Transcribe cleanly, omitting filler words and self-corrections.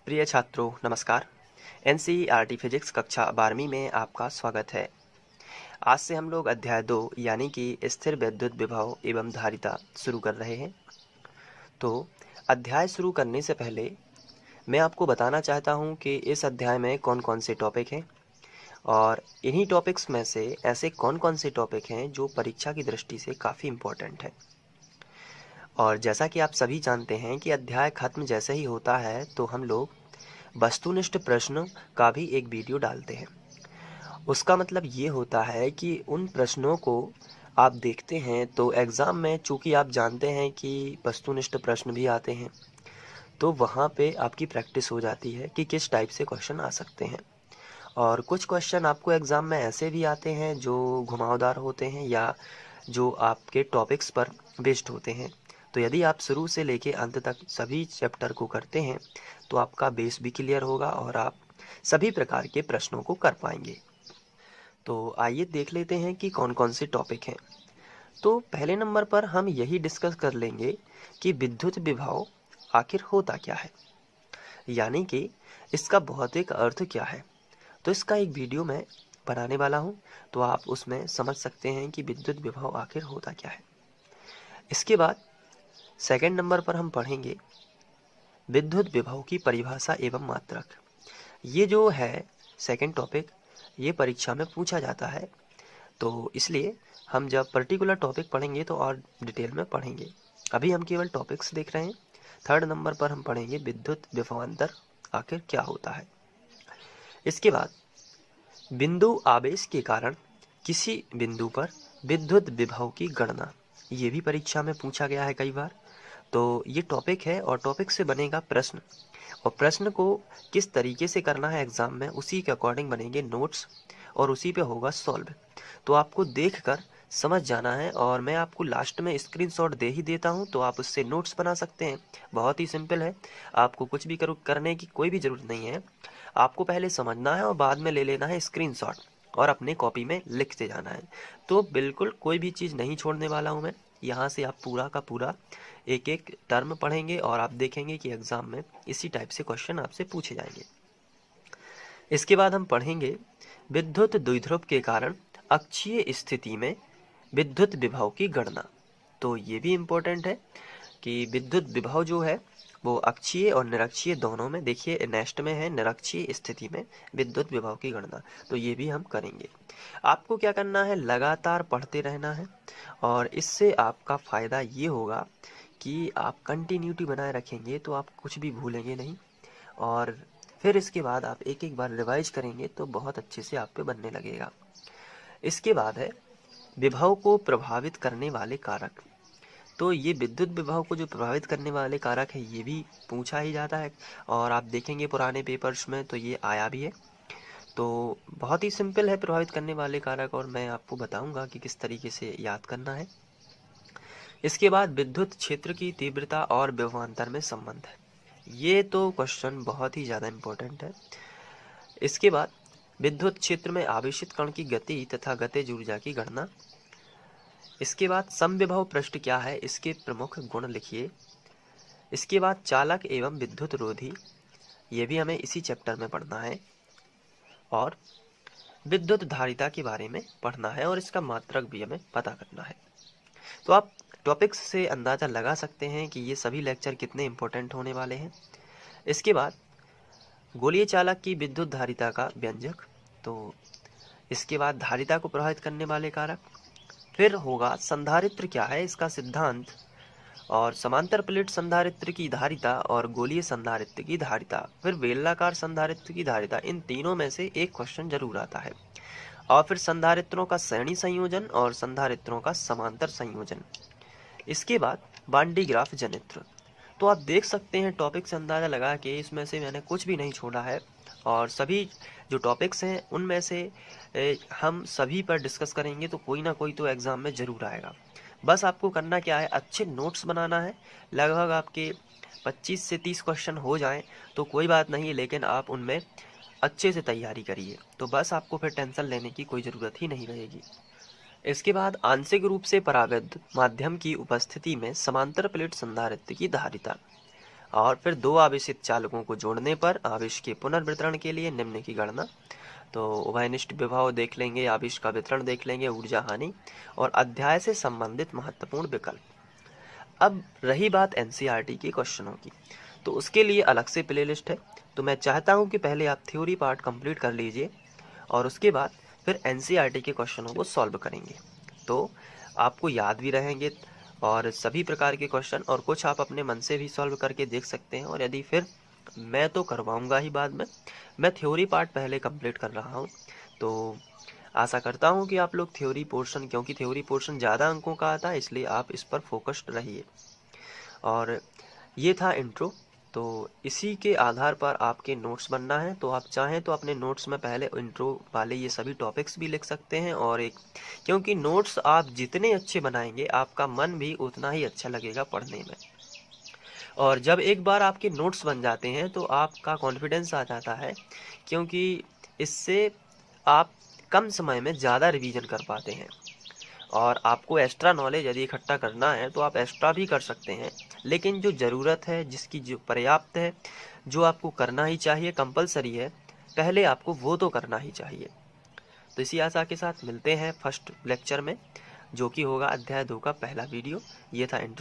प्रिय छात्रों नमस्कार। एनसीईआरटी फिजिक्स कक्षा 12वीं में आपका स्वागत है। आज से हम लोग अध्याय 2 यानी कि स्थिर विद्युत विभव एवं धारिता शुरू कर रहे हैं। तो अध्याय शुरू करने से पहले मैं आपको बताना चाहता हूं कि इस अध्याय में कौन कौन से टॉपिक हैं और इन्हीं टॉपिक्स में से ऐसे कौन कौन से टॉपिक हैं जो परीक्षा की दृष्टि से काफ़ी इम्पोर्टेंट है। और जैसा कि आप सभी जानते हैं कि अध्याय खत्म जैसे ही होता है तो हम लोग वस्तुनिष्ठ प्रश्न का भी एक वीडियो डालते हैं। उसका मतलब ये होता है कि उन प्रश्नों को आप देखते हैं तो एग्ज़ाम में चूँकि आप जानते हैं कि वस्तुनिष्ठ प्रश्न भी आते हैं, तो वहाँ पे आपकी प्रैक्टिस हो जाती है कि किस टाइप से क्वेश्चन आ सकते हैं। और कुछ क्वेश्चन आपको एग्ज़ाम में ऐसे भी आते हैं जो घुमावदार होते हैं या जो आपके टॉपिक्स पर बेस्ड होते हैं। तो यदि आप शुरू से लेके अंत तक सभी चैप्टर को करते हैं तो आपका बेस भी क्लियर होगा और आप सभी प्रकार के प्रश्नों को कर पाएंगे। तो आइए देख लेते हैं कि कौन कौन से टॉपिक हैं। तो पहले नंबर पर हम यही डिस्कस कर लेंगे कि विद्युत विभव आखिर होता क्या है, यानी कि इसका भौतिक अर्थ क्या है। तो इसका एक वीडियो मैं बनाने वाला हूं, तो आप उसमें समझ सकते हैं कि विद्युत विभव आखिर होता क्या है। इसके बाद सेकंड नंबर पर हम पढ़ेंगे विद्युत विभव की परिभाषा एवं मात्रक। ये जो है सेकंड टॉपिक, ये परीक्षा में पूछा जाता है, तो इसलिए हम जब पर्टिकुलर टॉपिक पढ़ेंगे तो और डिटेल में पढ़ेंगे। अभी हम केवल टॉपिक्स देख रहे हैं। थर्ड नंबर पर हम पढ़ेंगे विद्युत विभवांतर आखिर क्या होता है। इसके बाद बिंदु आवेश के कारण किसी बिंदु पर विद्युत विभव की गणना, ये भी परीक्षा में पूछा गया है कई बार। तो ये टॉपिक है और टॉपिक से बनेगा प्रश्न, और प्रश्न को किस तरीके से करना है एग्जाम में उसी के अकॉर्डिंग बनेंगे नोट्स और उसी पे होगा सॉल्व। तो आपको देखकर समझ जाना है और मैं आपको लास्ट में स्क्रीनशॉट दे ही देता हूं, तो आप उससे नोट्स बना सकते हैं। बहुत ही सिंपल है, आपको कुछ भी करने की कोई भी ज़रूरत नहीं है। आपको पहले समझना है और बाद में ले लेना है स्क्रीनशॉट और अपने कॉपी में लिखते जाना है। तो बिल्कुल कोई भी चीज़ नहीं छोड़ने वाला हूँ मैं। यहाँ से आप पूरा का पूरा एक एक टर्म पढ़ेंगे और आप देखेंगे कि एग्ज़ाम में इसी टाइप से क्वेश्चन आपसे पूछे जाएंगे। इसके बाद हम पढ़ेंगे विद्युत द्विध्रुव के कारण अक्षीय स्थिति में विद्युत विभव की गणना। तो ये भी इम्पोर्टेंट है कि विद्युत विभव जो है वो अक्षीय और निरक्षीय दोनों में, देखिए नेक्स्ट में है निरक्षीय स्थिति में विद्युत विभव की गणना, तो ये भी हम करेंगे। आपको क्या करना है, लगातार पढ़ते रहना है और इससे आपका फ़ायदा ये होगा कि आप कंटिन्यूटी बनाए रखेंगे तो आप कुछ भी भूलेंगे नहीं, और फिर इसके बाद आप एक एक बार रिवाइज करेंगे तो बहुत अच्छे से आप पे बनने लगेगा। इसके बाद है विभव को प्रभावित करने वाले कारक। तो ये विद्युत विभव को जो प्रभावित करने वाले कारक है ये भी पूछा ही जाता है और आप देखेंगे पुराने पेपर्स में तो ये आया भी है। तो बहुत ही सिंपल है प्रभावित करने वाले कारक, और मैं आपको बताऊंगा कि किस तरीके से याद करना है। इसके बाद विद्युत क्षेत्र की तीव्रता और विभवांतर में संबंध है। ये तो क्वेश्चन बहुत ही ज़्यादा इम्पोर्टेंट है। इसके बाद विद्युत क्षेत्र में आवेशित कण की गति तथा गतिज ऊर्जा की गणना। इसके बाद समविभव पृष्ठ क्या है, इसके प्रमुख गुण लिखिए। इसके बाद चालक एवं विद्युत रोधी, ये भी हमें इसी चैप्टर में पढ़ना है। और विद्युत धारिता के बारे में पढ़ना है और इसका मात्रक भी हमें पता करना है। तो आप टॉपिक्स से अंदाज़ा लगा सकते हैं कि ये सभी लेक्चर कितने इम्पोर्टेंट होने वाले हैं। इसके बाद गोलीय चालक की विद्युत धारिता का व्यंजक, तो इसके बाद धारिता को प्रभावित करने वाले कारक, फिर होगा संधारित्र क्या है इसका सिद्धांत, और समांतर प्लेट संधारित्र की धारिता और गोलीय संधारित्र की धारिता, फिर बेलनाकार संधारित्र की धारिता। इन तीनों में से एक क्वेश्चन जरूर आता है। और फिर संधारित्रों का श्रेणी संयोजन और संधारित्रों का समांतर संयोजन। इसके बाद बांडी ग्राफ जनित्र। तो आप देख सकते हैं टॉपिक से अंदाज़ा लगा के इसमें से मैंने कुछ भी नहीं छोड़ा है और सभी जो टॉपिक्स हैं उनमें से हम सभी पर डिस्कस करेंगे, तो कोई ना कोई तो एग्ज़ाम में ज़रूर आएगा। बस आपको करना क्या है, अच्छे नोट्स बनाना है। लगभग आपके 25 से 30 क्वेश्चन हो जाएं तो कोई बात नहीं, लेकिन आप उनमें अच्छे से तैयारी करिए, तो बस आपको फिर टेंशन लेने की कोई ज़रूरत ही नहीं रहेगी। इसके बाद आंशिक रूप से परावैद्युत माध्यम की उपस्थिति में समांतर प्लेट संधारित्र की धारिता। और फिर दो आवेशित चालकों को जोड़ने पर आवेश के पुनर्वितरण के लिए निम्न की गणना। तो उभयनिष्ठ विभव देख लेंगे, आवेश का वितरण देख लेंगे, ऊर्जा हानि और अध्याय से संबंधित महत्वपूर्ण विकल्प। अब रही बात एनसीईआरटी के क्वेश्चनों की, तो उसके लिए अलग से प्लेलिस्ट है। तो मैं चाहता हूं कि पहले आप थ्योरी पार्ट कंप्लीट कर लीजिए और उसके बाद फिर एनसीईआरटी के क्वेश्चनों को सॉल्व करेंगे। तो आपको याद भी रहेंगे और सभी प्रकार के क्वेश्चन, और कुछ आप अपने मन से भी सॉल्व करके देख सकते हैं। और यदि फिर मैं तो करवाऊंगा ही बाद में, मैं थ्योरी पार्ट पहले कंप्लीट कर रहा हूं। तो आशा करता हूं कि आप लोग थ्योरी पोर्शन, क्योंकि थ्योरी पोर्शन ज़्यादा अंकों का आता है, इसलिए आप इस पर फोकस्ड रहिए। और ये था इंट्रो। तो इसी के आधार पर आपके नोट्स बनना है। तो आप चाहें तो अपने नोट्स में पहले इंट्रो वाले ये सभी टॉपिक्स भी लिख सकते हैं, और क्योंकि नोट्स आप जितने अच्छे बनाएंगे आपका मन भी उतना ही अच्छा लगेगा पढ़ने में। और जब एक बार आपके नोट्स बन जाते हैं तो आपका कॉन्फिडेंस आ जाता है, क्योंकि इससे आप कम समय में ज़्यादा रिवीजन कर पाते हैं। और आपको एक्स्ट्रा नॉलेज यदि इकट्ठा करना है तो आप एक्स्ट्रा भी कर सकते हैं, लेकिन जो ज़रूरत है, जिसकी जो पर्याप्त है, जो आपको करना ही चाहिए, कंपलसरी है, पहले आपको वो तो करना ही चाहिए। तो इसी आशा के साथ मिलते हैं फर्स्ट लेक्चर में, जो कि होगा अध्याय 2 का पहला वीडियो। ये था इंट्रो।